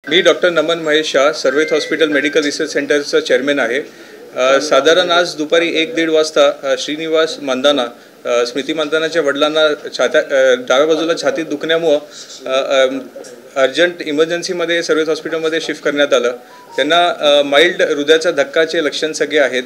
मी doctor Naman Mahesh Shah, Sarvet hospital medical research सेंटरचा chairman आहे। साधारण आज दुपारी 1-1:30 वाजता श्रीनिवास मंदाना, स्मृती मंदानाच्या वडिलांना डाव्या बाजूला छातीत दुखण्यामुळे अर्जंट इमर्जन्सीमध्ये सर्वेत हॉस्पिटलमध्ये शिफ्ट करण्यात आलं। त्यांना माइल्ड हृदयाचा धक्काचे लक्षण सगळे आहेत।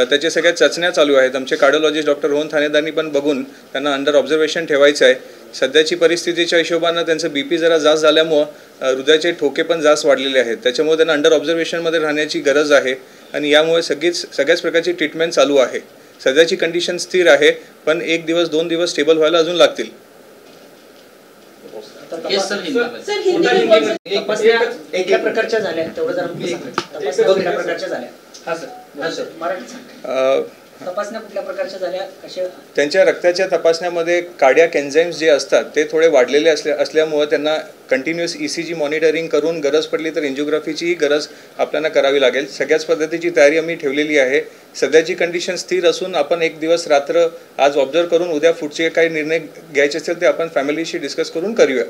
त्याचे सगळ्या चाचण्या चालू आहेत। आमचे कार्डिओलॉजिस्ट डॉक्टर रोहन थानेदारनी पण बघून त्यांना अंडर ऑब्झर्वेशन ठेवायचं आहे। सध्याची परिस्थितीच्या हिशोबाने त्यांचं बीपी जरा जास्त झाल्यामुळे हृदयाचे ठोके पण जास्त वाढलेले आहेत। त्याच्यामुळे त्यांना अंडर ऑब्झर्वेशनमध्ये राहण्याची गरज आहे आणि यामुळे सगळ्याच प्रकारची ट्रीटमेंट चालू आहे। सध्याची कंडिशन स्थिर आहे, पण 1 दिवस 2 दिवस स्टेबल व्हायला अजून लागतील। एका प्रकारच्या झाल्या तेवढं जरा प्रकारच्या झाल्या। हां सर तपासण्या कुठल्या प्रकारच्या झाल्या, कशा? त्यांच्या रक्ताच्या तपासण्यामध्ये कार्डियाक एन्झाइम्स जे असतात ते थोडे वाढलेले असल्यामुळे त्यांना कंटिन्यूअस ECG मॉनिटरिंग करून गरज पडली तर एंजिओग्राफीचीही गरज आपल्याला करावी लागेल। सगळ्याच पद्धतीची तयारी आम्ही ठेवलेली आहे। सध्याची कंडिशन स्थिर असून आपण 1 दिवस रात्र आज ऑब्झर्व करून उद्या पुढचे काही निर्णय घ्यायचे असेल ते आपण फॅमिलीशी डिस्कस करून करूया।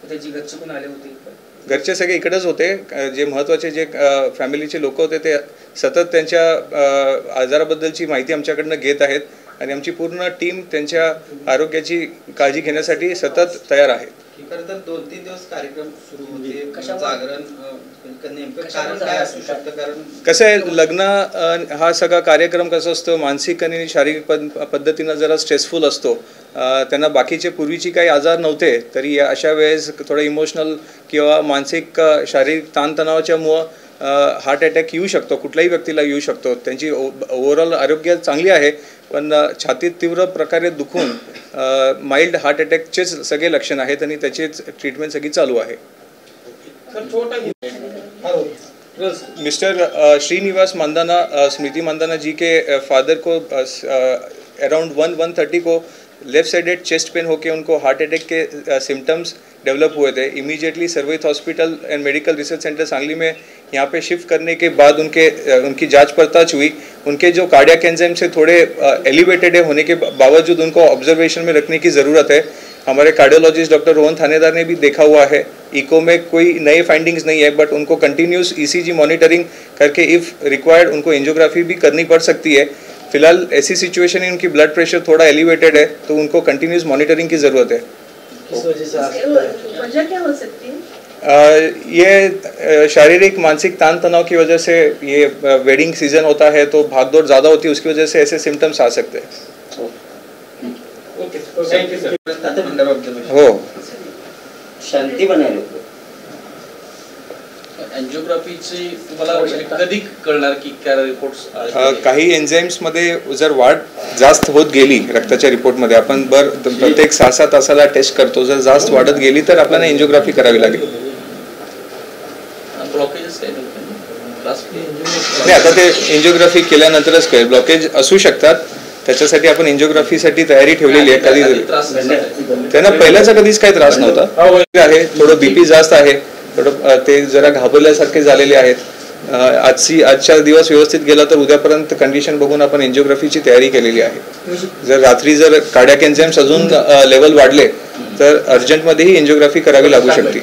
त्याची घरचे कोण आले होते? घरचे सगळे इकडेच होते। जे महत्त्वाचे जे फॅमिलीचे लोक होते ते सतत त्यांच्या आजाराबद्दलची माहिती आमच्याकडनं घेत आहेत आणि आमची पूर्ण टीम त्यांच्या आरोग्याची काळजी घेण्यासाठी सतत तयार आहे। खरं तर 2-3 दिवस कार्यक्रम सुरू होते, जागरण नेमकं कारण काय असू शकतं? कारण कसं आहे, लग्न हा सगळा कार्यक्रम कसा असतो, मानसिक आणि शारीरिक पद्धतीनं जरा स्ट्रेसफुल असतो। त्यांना बाकीचे पूर्वीची काही आजार नव्हते तरी अशा वेळेस थोडं इमोशनल किंवा मानसिक शारीरिक ताणतणावाच्यामुळं हार्ट अटॅक येऊ शकतो, कुठल्याही व्यक्तीला येऊ शकतो। त्यांची ओव्हरऑल आरोग्य चांगली आहे, पण छातीत तीव्र प्रकारे दुखून माइल्ड हार्ट अटॅकचेच सगळे लक्षण आहेत आणि त्याचीच ट्रीटमेंट सगळी चालू आहे। मिस्टर श्रीनिवास मंदाना, स्मृति मंदाना जी के फादर को अराउंड 1:30 को लेफ्ट साइडेड चेस्ट पेन होके उनको हार्ट अटैक के सिम्टम्स डेवलप हुए थे। Immediately Sarvet hospital and medical research centre Sangli में यहाँ पे शिफ्ट करने के बाद उनकी जांच पड़ताछ हुई। उनके जो कार्डियक एंजाइम से थोड़े एलिवेटेड होने के बावजूद उनको ऑब्जर्वेशन में रखने की ज़रूरत है। हमारे कार्डियोलॉजिस्ट डॉक्टर रोहन थानेदार ने भी देखा हुआ है। इको में कोई नए फाइंडिंग्स नहीं है, बट उनको कंटिन्यूस ECG मॉनिटरिंग करके इफ़ रिक्वायर्ड उनको एंजियोग्राफी भी करनी पड़ सकती है। फिलहाल ऐसी सिचुएशन है उनकी ब्लड प्रेशर थोड़ा एलिवेटेड है, तो उनको कंटिन्यूस मॉनिटरिंग की ज़रूरत है। इस वजह से वजह क्या हो सकती है? ये शारीरिक मानसिक तान तनाव की वजह से, ये वेडिंग सीजन होता है तो भागदौड़ ज़्यादा होती है, उसकी वजह से ऐसे सिम्टम्स आ सकते हैं। हो, शांती बनायला एंजियोग्राफीची तुम्हाला कधी कळणार की काय रिपोर्ट्स? काही एन्झाइम्समध्ये जर वाढ जास्त होत गेली रक्ताच्या रिपोर्टमध्ये, आपण प्रत्येक 6-6 तासाला टेस्ट करतो, जर जास्त वाढत गेली तर आपल्याला एंजियोग्राफी करावी लागेल। ब्लॉकेजेस काय नाही, आता ते एंजियोग्राफी केल्यानंतरच कळेल। ब्लॉकेज असू शकतात, त्याच्यासाठी आपण एंजियोग्राफीसाठी तयारी ठेवलेली आहे। कधी त्यांना पहिल्याचा कधीच काही त्रास नव्हता आहे। थोडं बीपी जास्त आहे, थोडं ते जरा घाबरल्यासारखे झालेले आहेत। आजच्या दिवस व्यवस्थित गेला तर उद्यापर्यंत कंडिशन बघून आपण एंजियोग्राफीची तयारी केलेली आहे। जर रात्री जर कार्डियक एन्झाइम्स अजून लेवल वाढले तर अर्जंटमध्येही एंजियोग्राफी करावी लागू शकते।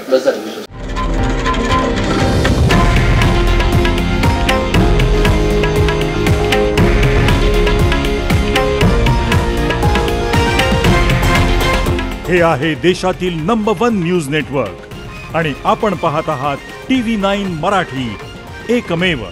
हे आहे देशातील नंबर 1 न्यूज नेटवर्क आणि आपण पाहत आहात TV9 मराठी, एकमेव।